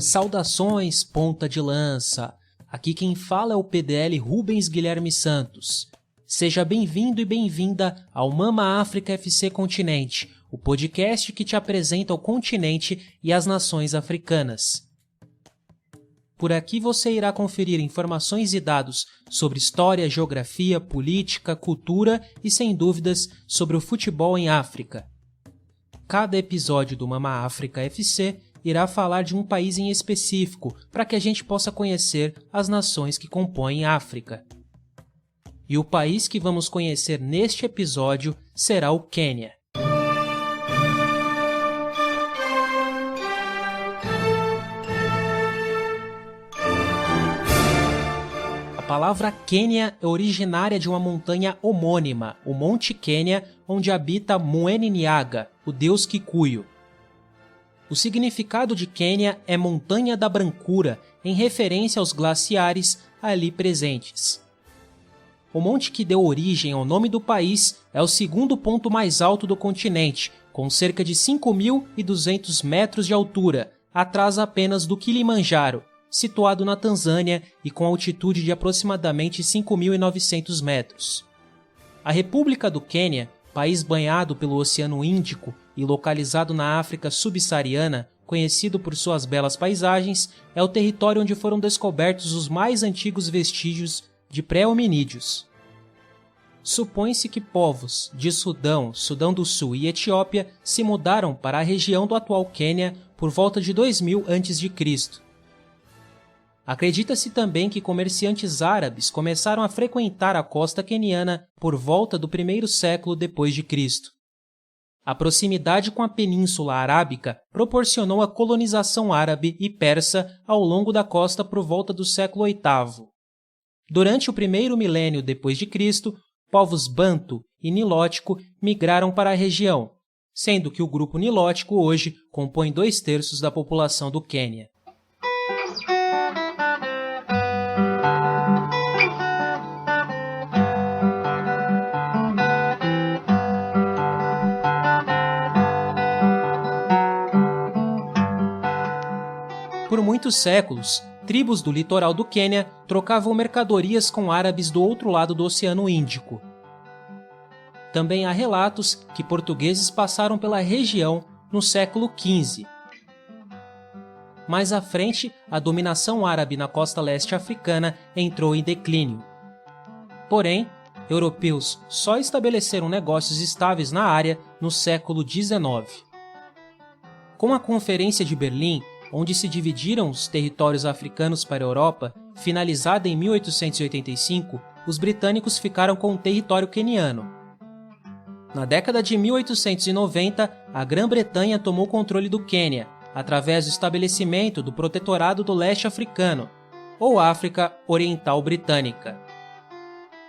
Saudações, ponta de lança! Aqui quem fala é o PDL Rubens Guilherme Santos. Seja bem-vindo e bem-vinda ao Mama África FC Continente, o podcast que te apresenta o continente e as nações africanas. Por aqui você irá conferir informações e dados sobre história, geografia, política, cultura e, sem dúvidas, sobre o futebol em África. Cada episódio do Mama África FC irá falar de um país em específico para que a gente possa conhecer as nações que compõem a África. E o país que vamos conhecer neste episódio será o Quênia. A palavra Quênia é originária de uma montanha homônima, o Monte Quênia, onde habita Mwene Nyaga, o deus Kikuyu. O significado de Quênia é Montanha da Brancura, em referência aos glaciares ali presentes. O monte que deu origem ao nome do país é o segundo ponto mais alto do continente, com cerca de 5.200 metros de altura, atrás apenas do Kilimanjaro, situado na Tanzânia e com altitude de aproximadamente 5.900 metros. A República do Quênia, país banhado pelo Oceano Índico e localizado na África subsaariana, conhecido por suas belas paisagens, é o território onde foram descobertos os mais antigos vestígios de pré-hominídeos. Supõe-se que povos de Sudão, Sudão do Sul e Etiópia se mudaram para a região do atual Quênia por volta de 2000 a.C. Acredita-se também que comerciantes árabes começaram a frequentar a costa queniana por volta do primeiro século depois de Cristo. A proximidade com a Península Arábica proporcionou a colonização árabe e persa ao longo da costa por volta do século VIII. Durante o primeiro milênio depois de Cristo, povos banto e nilótico migraram para a região, sendo que o grupo nilótico hoje compõe 2/3 da população do Quênia. Por muitos séculos, tribos do litoral do Quênia trocavam mercadorias com árabes do outro lado do Oceano Índico. Também há relatos que portugueses passaram pela região no século XV. Mais à frente, a dominação árabe na costa leste africana entrou em declínio. Porém, europeus só estabeleceram negócios estáveis na área no século XIX. Com a Conferência de Berlim, onde se dividiram os territórios africanos para a Europa, finalizada em 1885, os britânicos ficaram com o território queniano. Na década de 1890, a Grã-Bretanha tomou controle do Quênia, através do estabelecimento do Protetorado do Leste Africano, ou África Oriental Britânica.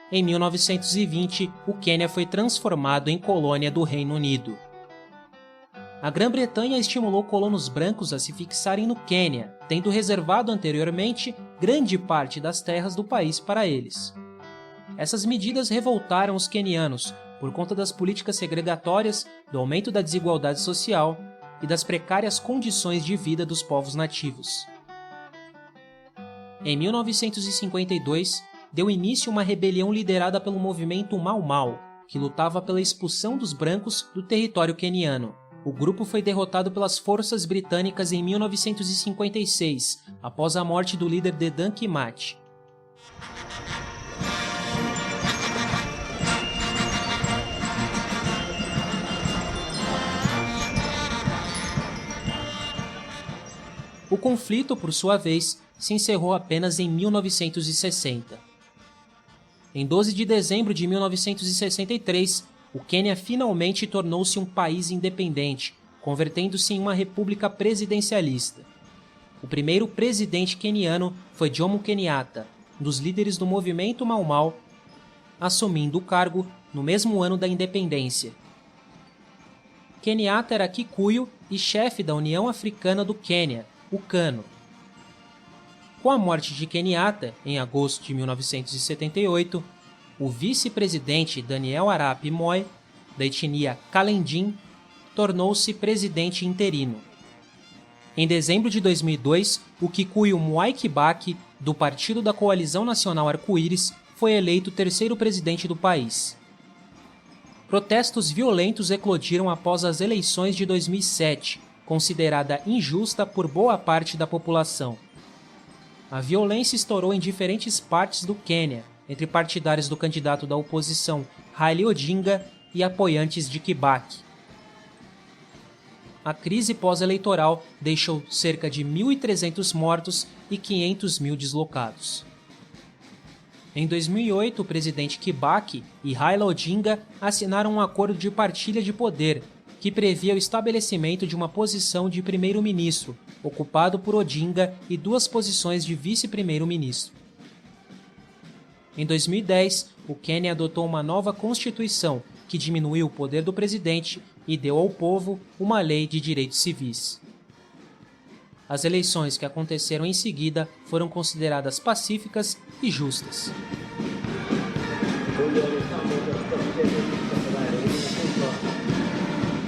Em 1920, o Quênia foi transformado em colônia do Reino Unido. A Grã-Bretanha estimulou colonos brancos a se fixarem no Quênia, tendo reservado anteriormente grande parte das terras do país para eles. Essas medidas revoltaram os quenianos por conta das políticas segregatórias, do aumento da desigualdade social e das precárias condições de vida dos povos nativos. Em 1952, deu início uma rebelião liderada pelo movimento Mau Mau, que lutava pela expulsão dos brancos do território queniano. O grupo foi derrotado pelas forças britânicas em 1956, após a morte do líder Dedan Kimathi. O conflito, por sua vez, se encerrou apenas em 1960. Em 12 de dezembro de 1963, o Quênia finalmente tornou-se um país independente, convertendo-se em uma república presidencialista. O primeiro presidente queniano foi Jomo Kenyatta, um dos líderes do movimento Mau Mau, assumindo o cargo no mesmo ano da independência. Kenyatta era Kikuyu e chefe da União Africana do Quênia, o CANO. Com a morte de Kenyatta, em agosto de 1978, o vice-presidente Daniel Arap Moi, da etnia Kalenjin, tornou-se presidente interino. Em dezembro de 2002, o Kikuyu Mwai Kibaki, do Partido da Coalizão Nacional Arco-Íris, foi eleito terceiro presidente do país. Protestos violentos eclodiram após as eleições de 2007, considerada injusta por boa parte da população. A violência estourou em diferentes partes do Quênia, entre partidários do candidato da oposição Raila Odinga e apoiantes de Kibaki. A crise pós-eleitoral deixou cerca de 1.300 mortos e 500 mil deslocados. Em 2008, o presidente Kibaki e Raila Odinga assinaram um acordo de partilha de poder, que previa o estabelecimento de uma posição de primeiro-ministro, ocupado por Odinga, e 2 posições de vice-primeiro-ministro. Em 2010, o Quênia adotou uma nova constituição que diminuiu o poder do presidente e deu ao povo uma lei de direitos civis. As eleições que aconteceram em seguida foram consideradas pacíficas e justas.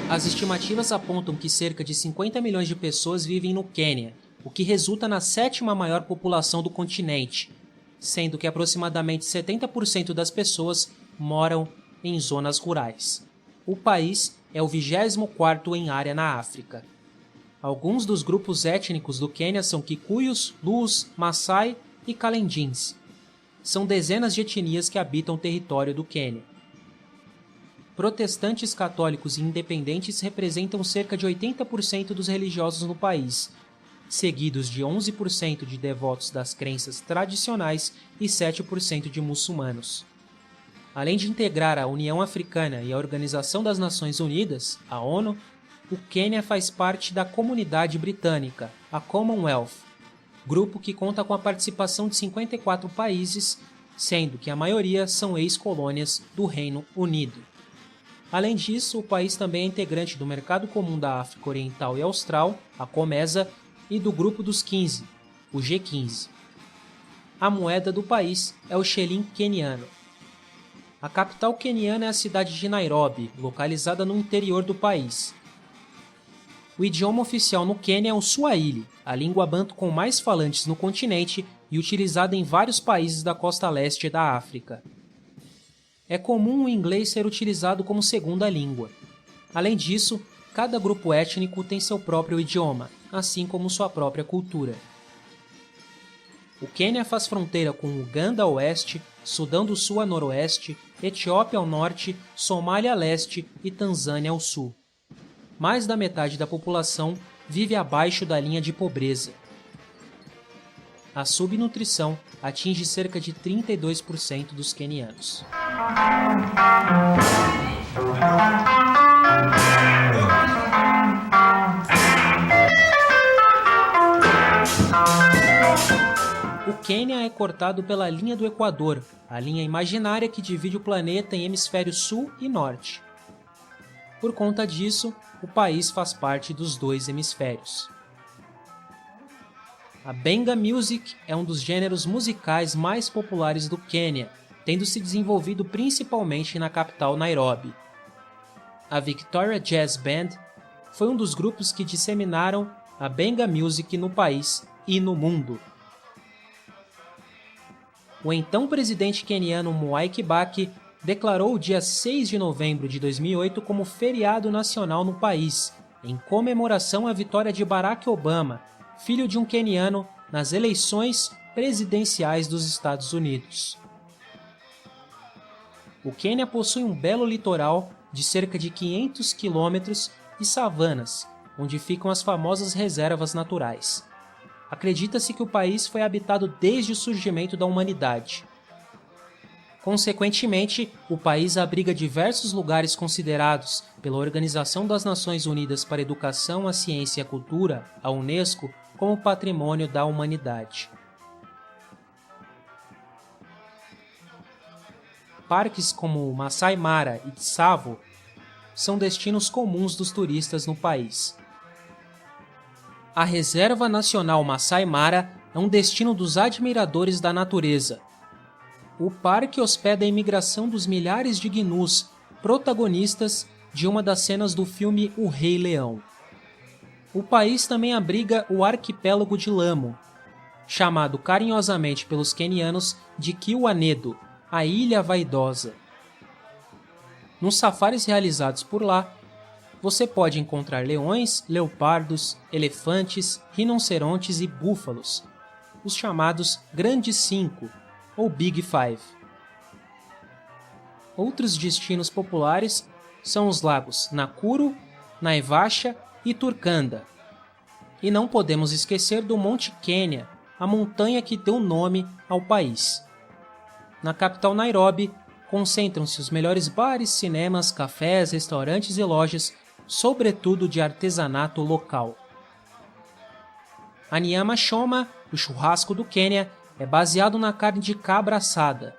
As estimativas apontam que cerca de 50 milhões de pessoas vivem no Quênia, o que resulta na 7ª maior população do continente, sendo que aproximadamente 70% das pessoas moram em zonas rurais. O país é o 24º em área na África. Alguns dos grupos étnicos do Quênia são Kikuyus, Lus, Maasai e Kalendins. São dezenas de etnias que habitam o território do Quênia. Protestantes, católicos e independentes representam cerca de 80% dos religiosos no país, seguidos de 11% de devotos das crenças tradicionais e 7% de muçulmanos. Além de integrar a União Africana e a Organização das Nações Unidas, a ONU, o Quênia faz parte da Comunidade Britânica, a Commonwealth, grupo que conta com a participação de 54 países, sendo que a maioria são ex-colônias do Reino Unido. Além disso, o país também é integrante do Mercado Comum da África Oriental e Austral, a COMESA, e do Grupo dos 15, o G15. A moeda do país é o shilling queniano. A capital queniana é a cidade de Nairobi, localizada no interior do país. O idioma oficial no Quênia é o Swahili, a língua banto com mais falantes no continente e utilizada em vários países da costa leste da África. É comum o inglês ser utilizado como segunda língua. Além disso, cada grupo étnico tem seu próprio idioma, assim como sua própria cultura. O Quênia faz fronteira com Uganda a oeste, Sudão do Sul a noroeste, Etiópia ao norte, Somália a leste e Tanzânia ao sul. Mais da metade da população vive abaixo da linha de pobreza. A subnutrição atinge cerca de 32% dos quenianos. O Quênia é cortado pela linha do Equador, a linha imaginária que divide o planeta em hemisfério sul e norte. Por conta disso, o país faz parte dos 2 hemisférios. A Benga Music é um dos gêneros musicais mais populares do Quênia, tendo se desenvolvido principalmente na capital Nairobi. A Victoria Jazz Band foi um dos grupos que disseminaram a Benga Music no país e no mundo. O então presidente queniano Mwai Kibaki declarou o dia 6 de novembro de 2008 como feriado nacional no país, em comemoração à vitória de Barack Obama, filho de um queniano, nas eleições presidenciais dos Estados Unidos. O Quênia possui um belo litoral de cerca de 500 quilômetros e savanas, onde ficam as famosas reservas naturais. Acredita-se que o país foi habitado desde o surgimento da humanidade. Consequentemente, o país abriga diversos lugares considerados pela Organização das Nações Unidas para a Educação, a Ciência e a Cultura, a Unesco, como Patrimônio da Humanidade. Parques como Masai Mara e Tsavo são destinos comuns dos turistas no país. A Reserva Nacional Masai Mara é um destino dos admiradores da natureza. O parque hospeda a imigração dos milhares de gnus, protagonistas de uma das cenas do filme O Rei Leão. O país também abriga o arquipélago de Lamu, chamado carinhosamente pelos quenianos de Kiwanedo, a Ilha Vaidosa. Nos safaris realizados por lá, você pode encontrar leões, leopardos, elefantes, rinocerontes e búfalos, os chamados Grandes Cinco, ou Big Five. Outros destinos populares são os lagos Nakuru, Naivasha e Turkanda. E não podemos esquecer do Monte Quênia, a montanha que deu nome ao país. Na capital Nairobi, concentram-se os melhores bares, cinemas, cafés, restaurantes e lojas, sobretudo de artesanato local. A Nyama Choma, o churrasco do Quênia, é baseado na carne de cabra assada.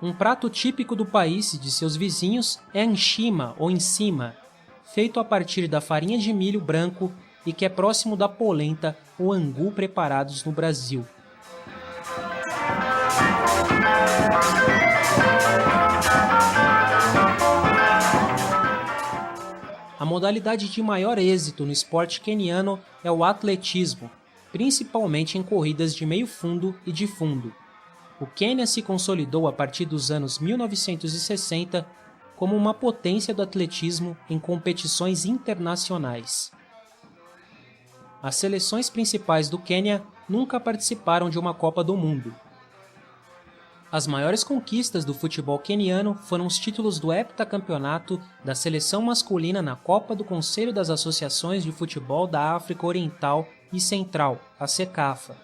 Um prato típico do país e de seus vizinhos é anchima ou encima, feito a partir da farinha de milho branco e que é próximo da polenta ou angu preparados no Brasil. A modalidade de maior êxito no esporte queniano é o atletismo, principalmente em corridas de meio fundo e de fundo. O Quênia se consolidou a partir dos anos 1960 como uma potência do atletismo em competições internacionais. As seleções principais do Quênia nunca participaram de uma Copa do Mundo. As maiores conquistas do futebol queniano foram os títulos do heptacampeonato da seleção masculina na Copa do Conselho das Associações de Futebol da África Oriental e Central, a CECAFA.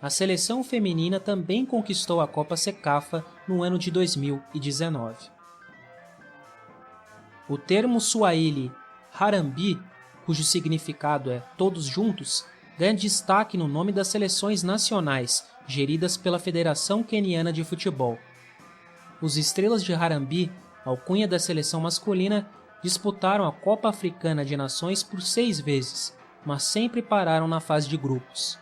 A seleção feminina também conquistou a Copa CECAFA no ano de 2019. O termo Swahili Harambee, cujo significado é todos juntos, ganha destaque no nome das seleções nacionais, geridas pela Federação Queniana de Futebol. Os Estrelas de Harambee, alcunha da seleção masculina, disputaram a Copa Africana de Nações por 6 vezes, mas sempre pararam na fase de grupos.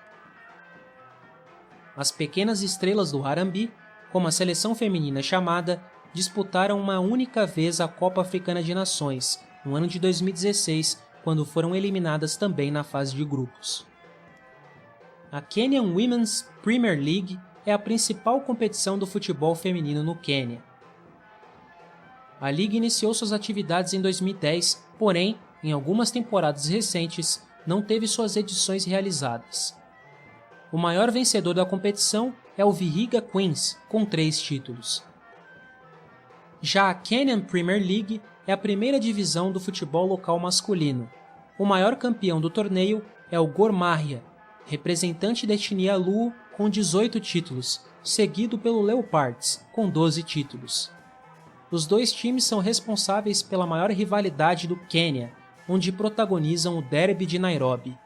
As Pequenas Estrelas do Harambee, como a seleção feminina é chamada, disputaram uma única vez a Copa Africana de Nações, no ano de 2016, quando foram eliminadas também na fase de grupos. A Kenyan Women's Premier League é a principal competição do futebol feminino no Quênia. A liga iniciou suas atividades em 2010, porém, em algumas temporadas recentes, não teve suas edições realizadas. O maior vencedor da competição é o Vihiga Queens, com 3 títulos. Já a Kenyan Premier League é a primeira divisão do futebol local masculino. O maior campeão do torneio é o Gor Mahia, representante da etnia Luo, com 18 títulos, seguido pelo Leopards, com 12 títulos. Os 2 times são responsáveis pela maior rivalidade do Quênia, onde protagonizam o Derby de Nairobi.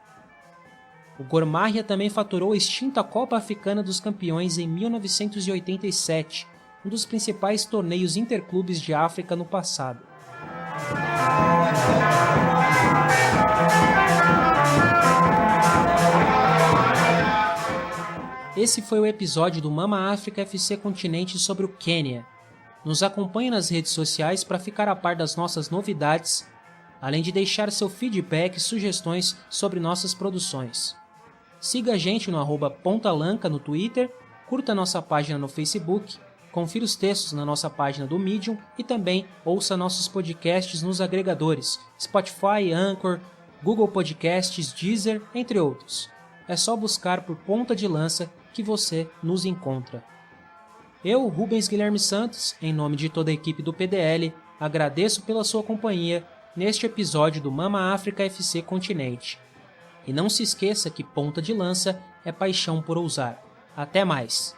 O Gor Mahia também faturou a extinta Copa Africana dos Campeões em 1987, um dos principais torneios interclubes de África no passado. Esse foi o episódio do Mama África FC Continente sobre o Quênia. Nos acompanhe nas redes sociais para ficar a par das nossas novidades, além de deixar seu feedback e sugestões sobre nossas produções. Siga a gente no @pontalanca no Twitter, curta nossa página no Facebook, confira os textos na nossa página do Medium e também ouça nossos podcasts nos agregadores Spotify, Anchor, Google Podcasts, Deezer, entre outros. É só buscar por Ponta de Lança que você nos encontra. Eu, Rubens Guilherme Santos, em nome de toda a equipe do PDL, agradeço pela sua companhia neste episódio do Mama África FC Continente. E não se esqueça que Ponta de Lança é paixão por ousar. Até mais!